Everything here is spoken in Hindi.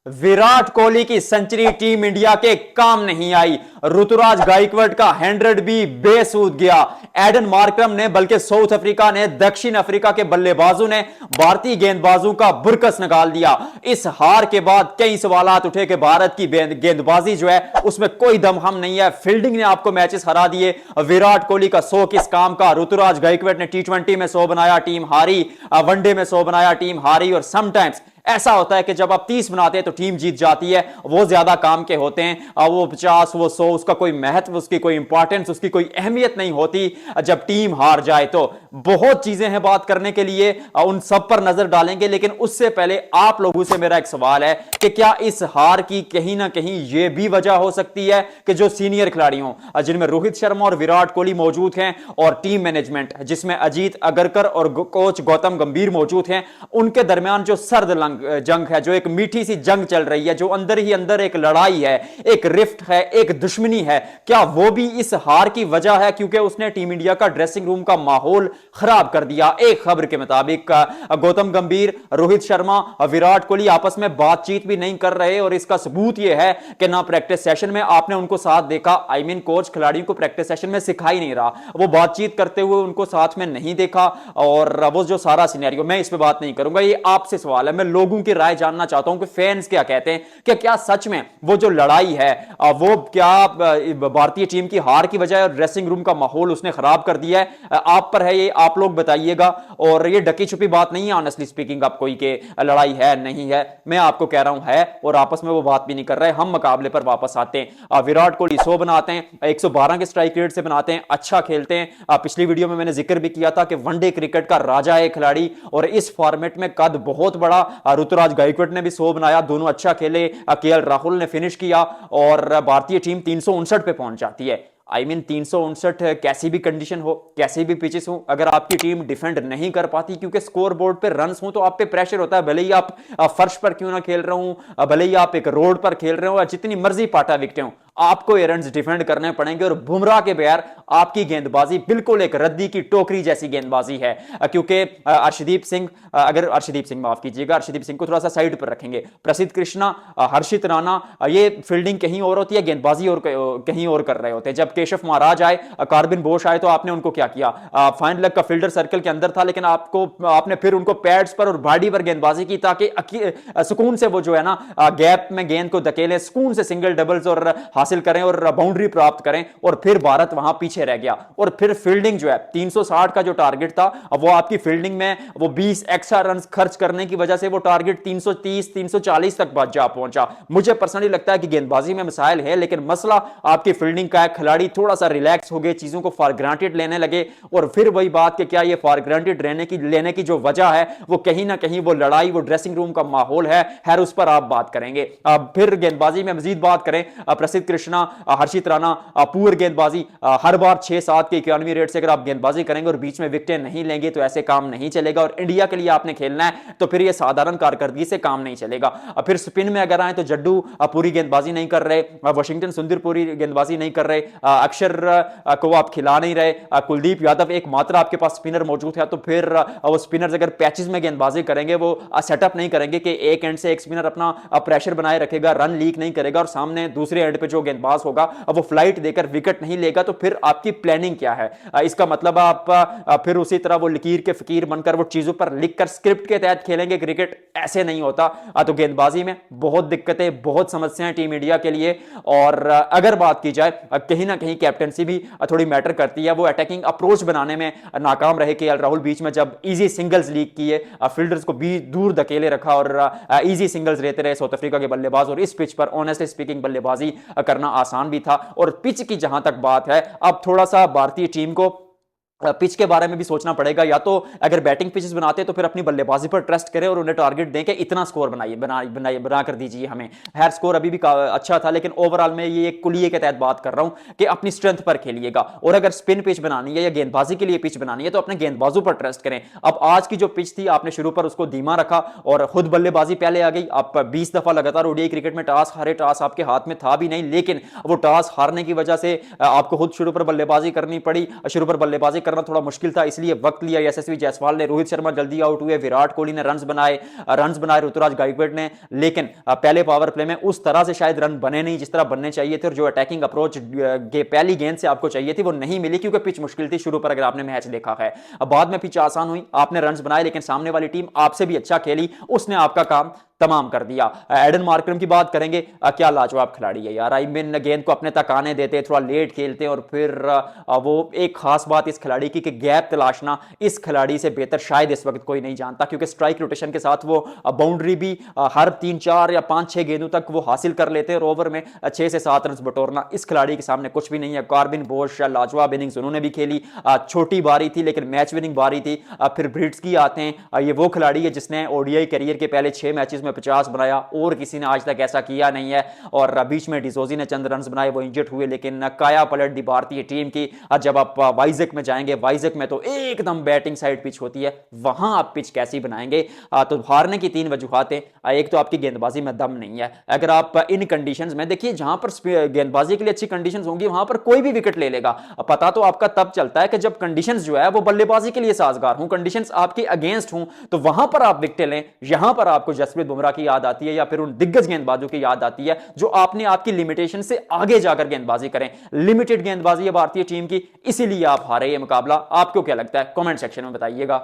विराट कोहली की सेंचुरी टीम इंडिया के काम नहीं आई। ऋतुराज गायकवाड का 100 भी बेसूद गया। एडन मार्करम ने बल्कि साउथ अफ्रीका ने दक्षिण अफ्रीका के बल्लेबाजों ने भारतीय गेंदबाजों का बुरकस निकाल दिया। इस हार के बाद कई सवालात उठे कि भारत की गेंदबाजी जो है उसमें कोई दमखम नहीं है। फील्डिंग ने आपको मैचेस हरा दिए। विराट कोहली का 100 किस काम का। ऋतुराज गायकवाड ने टी20 में 100 बनाया, टीम हारी। वनडे में 100 बनाया, टीम हारी। और समटाइम्स ऐसा होता है कि जब आप 30 बनाते हैं तो टीम जीत जाती है। वो ज्यादा काम के होते हैं। वो 50, वो 100, उसका कोई महत्व, उसकी कोई इंपॉर्टेंस, उसकी कोई अहमियत नहीं होती जब टीम हार जाए। तो बहुत चीजें हैं बात करने के लिए, उन सब पर नजर डालेंगे। लेकिन उससे पहले आप लोगों से मेरा एक सवाल है कि क्या इस हार की कहीं ना कहीं यह भी वजह हो सकती है कि जो सीनियर खिलाड़ी हों, जिनमें रोहित शर्मा और विराट कोहली मौजूद हैं, और टीम मैनेजमेंट जिसमें अजीत अगरकर और कोच गौतम गंभीर मौजूद हैं, उनके दरमियान जो सर्द जंग है, जो एक मीठी सी जंग चल रही है, जो अंदर ही अंदर एक लड़ाई है, एक रिफ्ट है, एक दुश्मनी है, क्या वो भी इस हार की वजह है? क्योंकि उसने टीम इंडिया का ड्रेसिंग रूम का माहौल खराब कर दिया। एक खबर के मुताबिक गौतम गंभीर, रोहित शर्मा, विराट कोहली आपस में बातचीत भी नहीं कर रहे। और इसका सबूत यह है कि ना प्रैक्टिस सेशन में आपने उनको साथ देखा। कोच खिलाड़ियों को प्रैक्टिस सेशन में सिखा ही नहीं रहा, वो बातचीत करते हुए उनको साथ में नहीं देखा। और वो जो सारा सिनेरियो, मैं इस पर बात नहीं करूंगा, ये आपसे सवाल है। मैं लोगों की राय जानना चाहता हूं कि फैंस क्या कहते हैं, कि क्या सच में वो जो लड़ाई है वो क्या भारतीय टीम की हार की वजह है, ड्रेसिंग रूम का माहौल उसने खराब कर दिया है? आप पर है ये, आप लोग बताइएगा। और ये ढकी छुपी बात नहीं है, ऑनेस्टली स्पीकिंग, आप कोई के लड़ाई है नहीं है, मैं आपको कह रहा हूं है। और आपस में वो बात भी नहीं कर रहे। हम मुकाबले पर वापस आते हैं। विराट कोहली 100 बनाते हैं, 112 के स्ट्राइक रेट से बनाते हैं, अच्छा खेलते हैं। पिछली वीडियो में मैंने जिक्र भी किया था कि वनडे क्रिकेट का राजा है खिलाड़ी, और इस फॉर्मेट में कद बहुत बड़ा। ऋतुराज गायकवाड ने भी 100 बनाया, दोनों अच्छा खेले। केएल राहुल ने फिनिश किया और भारतीय टीम 359 पे पहुंच जाती है। 359, कैसी भी कंडीशन हो, कैसी भी पिचेस हो, अगर आपकी टीम डिफेंड नहीं कर पाती, क्योंकि स्कोर बोर्ड पे रन्स हो तो आप पे प्रेशर होता है। भले ही आप फर्श पर क्यों ना खेल रहे हो, भले ही आप एक रोड पर खेल रहे हो, या जितनी मर्जी पाटा विकटे हो, आपको ये रन्स डिफेंड करने पड़ेंगे। और बुमराह के बगैर आपकी गेंदबाजी बिल्कुल एक रद्दी की टोकरी जैसी गेंदबाजी है। क्योंकि अर्शदीप सिंह, अगर अर्शदीप सिंह, माफ कीजिएगा, अर्शदीप सिंह को थोड़ा सा साइड पर रखेंगे। प्रसिद्ध कृष्णा, हर्षित राणा, ये फील्डिंग कहीं और होती है, गेंदबाजी और कहीं और कर रहे होते हैं। जब केशव महाराज आए, कार्बिन बोश आए, तो आपने उनको क्या किया? फाइन लेग का फील्डर सर्कल के अंदर था, लेकिन आपने फिर उनको पैड्स पर और बॉडी पर गेंदबाजी की, ताकि सुकून से वो जो है ना गैप में गेंद को धकेले, सुकून से सिंगल डबल्स और हासिल करें और बाउंड्री प्राप्त करें। और फिर भारत वहां पीछे रह गया। और फिर फील्डिंग जो है 360 का जो टारगेट था, वो आपकी फील्डिंग में वो 20 एक्स्ट्रा रन खर्च करने की वजह से वो टारगेट 330 340 तक जा पहुंचा। मुझे पर्सनली लगता है कि गेंदबाजी में मसाइल है, लेकिन मसला आपकी फील्डिंग का है। खिलाड़ी थोड़ा सा रिलैक्स हो गए, चीजों को फॉर ग्रांटेड लेने लगे। और फिर वही बात कि क्या ये फॉर ग्रांटेड लेने की जो वजह है, वो कहीं ना कहीं वो लड़ाई, वो ड्रेसिंग रूम का माहौल है। खैर, उस पर आप बात करेंगे। फिर गेंदबाजी में मजीद बात करें, प्रसिद्ध कृष्णा, हर्षित राणा, पूर गेंदबाजी, हर बार 6-7 के 91 रेट से अगर आप गेंदबाजी करेंगे और बीच में विकेटें नहीं लेंगे तो ऐसे काम नहीं चलेगा। और इंडिया के लिए आपने खेलना है तो फिर ये साधारण कारकर्दगी से काम नहीं चलेगा। फिर स्पिन में अगर आए तो जड्डू पूरी गेंदबाजी नहीं कर रहे, वाशिंगटन सुंदर पूरी गेंदबाजी नहीं कर रहे, अक्षर को आप खिला नहीं रहे, कुलदीप यादव एक मात्र आपके पास स्पिनर मौजूद है। तो फिर वो स्पिनर्स अगर पैचेस में गेंदबाजी करेंगे, वो सेटअप नहीं करेंगे कि एक एंड से एक स्पिनर अपना प्रेशर बनाए रखेगा, रन लीक नहीं करेगा, और सामने दूसरे एंड पे जो गेंदबाज होगा वो फ्लाइट देकर विकेट नहीं लेगा, तो फिर आपकी प्लानिंग क्या है? इसका मतलब आप फिर उसी तरह वो लकीर के फकीर बनकर वो चीजों पर लिखकर स्क्रिप्ट के तहत खेलेंगे क्रिकेट? ऐसे नहीं होता। तो गेंदबाजी में बहुत दिक्कतें, बहुत समस्याएं टीम इंडिया के लिए। और अगर बात की जाए, कहीं ना कहीं कैप्टनसी भी थोड़ी मैटर करती है। वो अटैकिंग अप्रोच बनाने में नाकाम रहे। केएल राहुल बीच में जब इजी सिंगल्स लीक किए, फील्डर्स को भी दूर धकेले रखा और इजी सिंगल्स रहते रहे साउथ अफ्रीका के बल्लेबाज। और इस पिच पर ऑनेस्टली स्पीकिंग बल्लेबाजी करना आसान भी था। और पिच की जहां तक बात है, अब थोड़ा सा भारतीय टीम को पिच के बारे में भी सोचना पड़ेगा। या तो अगर बैटिंग पिचेस बनाते हैं तो फिर अपनी बल्लेबाजी पर ट्रस्ट करें और उन्हें टारगेट दें कि इतना स्कोर बना कर दीजिए हमें। खैर, स्कोर अभी भी अच्छा था, लेकिन ओवरऑल में ये एक कुलिये के तहत बात कर रहा हूं कि अपनी स्ट्रेंथ पर खेलिएगा। और अगर स्पिन पिच बनानी है या गेंदबाजी के लिए पिच बनानी है तो अपने गेंदबाजों पर ट्रस्ट करें। अब आज की जो पिच थी, आपने शुरू पर उसको धीमा रखा और खुद बल्लेबाजी पहले आ गई। आप 20 दफा लगातार ओडीआई क्रिकेट में टॉस हारे, टॉस आपके हाथ में था भी नहीं, लेकिन वो टॉस हारने की वजह से आपको खुद शुरू पर बल्लेबाजी करनी पड़ी। शुरू पर बल्लेबाजी करना थोड़ा मुश्किल था, इसलिए वक्त लिया यशस्वी जायसवाल ने। रोहित शर्मा जल्दी आउट हुए, विराट कोहली ने रन बनाए ऋतुराज गायकवाड़ ने, लेकिन पहले पावर प्ले में उस तरह से शायद रन बने नहीं जिस तरह बनने चाहिए थे, और जो अटैकिंग अप्रोच पहली गेंद से आपको चाहिए थी वो नहीं मिली, क्योंकि पिच मुश्किल थी शुरू पर, अगर आपने मैच देखा है। अब बाद में पिच आसान हुई, आपने रन बनाए, लेकिन सामने वाली टीम आपसे भी अच्छा खेली, उसने आपका काम तमाम कर दिया। एडन मार्करम की बात करेंगे, क्या लाजवाब खिलाड़ी है यार। आई मीन गेंद को अपने तक आने देते, थोड़ा लेट खेलते हैं, और फिर वो एक खास बात इस खिलाड़ी की कि गैप तलाशना इस खिलाड़ी से बेहतर शायद इस वक्त कोई नहीं जानता, क्योंकि स्ट्राइक रोटेशन के साथ वो बाउंड्री भी हर 3-4 या 5-6 गेंदों तक वो हासिल कर लेते हैं, और ओवर में 6 से 7 रन बटोरना इस खिलाड़ी के सामने कुछ भी नहीं है। कार्बिन बोश लाजवाब इनिंग्स उन्होंने भी खेली, छोटी बारी थी लेकिन मैच विनिंग बारी थी। फिर ब्रिट्सकी आते हैं, ये वो खिलाड़ी है जिसने ओडीआई करियर के पहले 6 मैचेस में 50 बनाया, और किसी ने आज तक ऐसा किया नहीं है। और बीच में डिसोजी ने चंद रन बनाए, वो इंजर्ड हुए, लेकिन काया पलट दी भारतीय टीम की। जब आप वाइजक में जाएंगे, वाइजक में तो एकदम बैटिंग साइड पिच होती है, वहां आप पिच कैसी बनाएंगे। तो हारने की 3 वजूहातें, एक तो आपकी गेंदबाजी में दम नहीं है। अगर आप इन कंडीशंस में देखिए, जहां पर गेंदबाजी के लिए अच्छी कंडीशंस होंगी वहां पर कोई भी विकेट ले लेगा। पता तो आपका तब चलता है कि जब कंडीशंस जो है वो बल्लेबाजी के लिए साजगार हूं, कंडीशंस आपके अगेंस्ट हूं, तो वहां पर आप विकेट लें। यहां पर आपको जसप्रीत बुमराह की याद आती है, या फिर उन दिग्गज गेंदबाजों की याद आती है जो आपने आपकी लिमिटेशन से आगे जाकर गेंदबाजी करें। लिमिटेड गेंदबाजी है भारतीय टीम की, इसीलिए आप हारे ये मुकाबला। आपको क्या लगता है कमेंट सेक्शन में बताइएगा।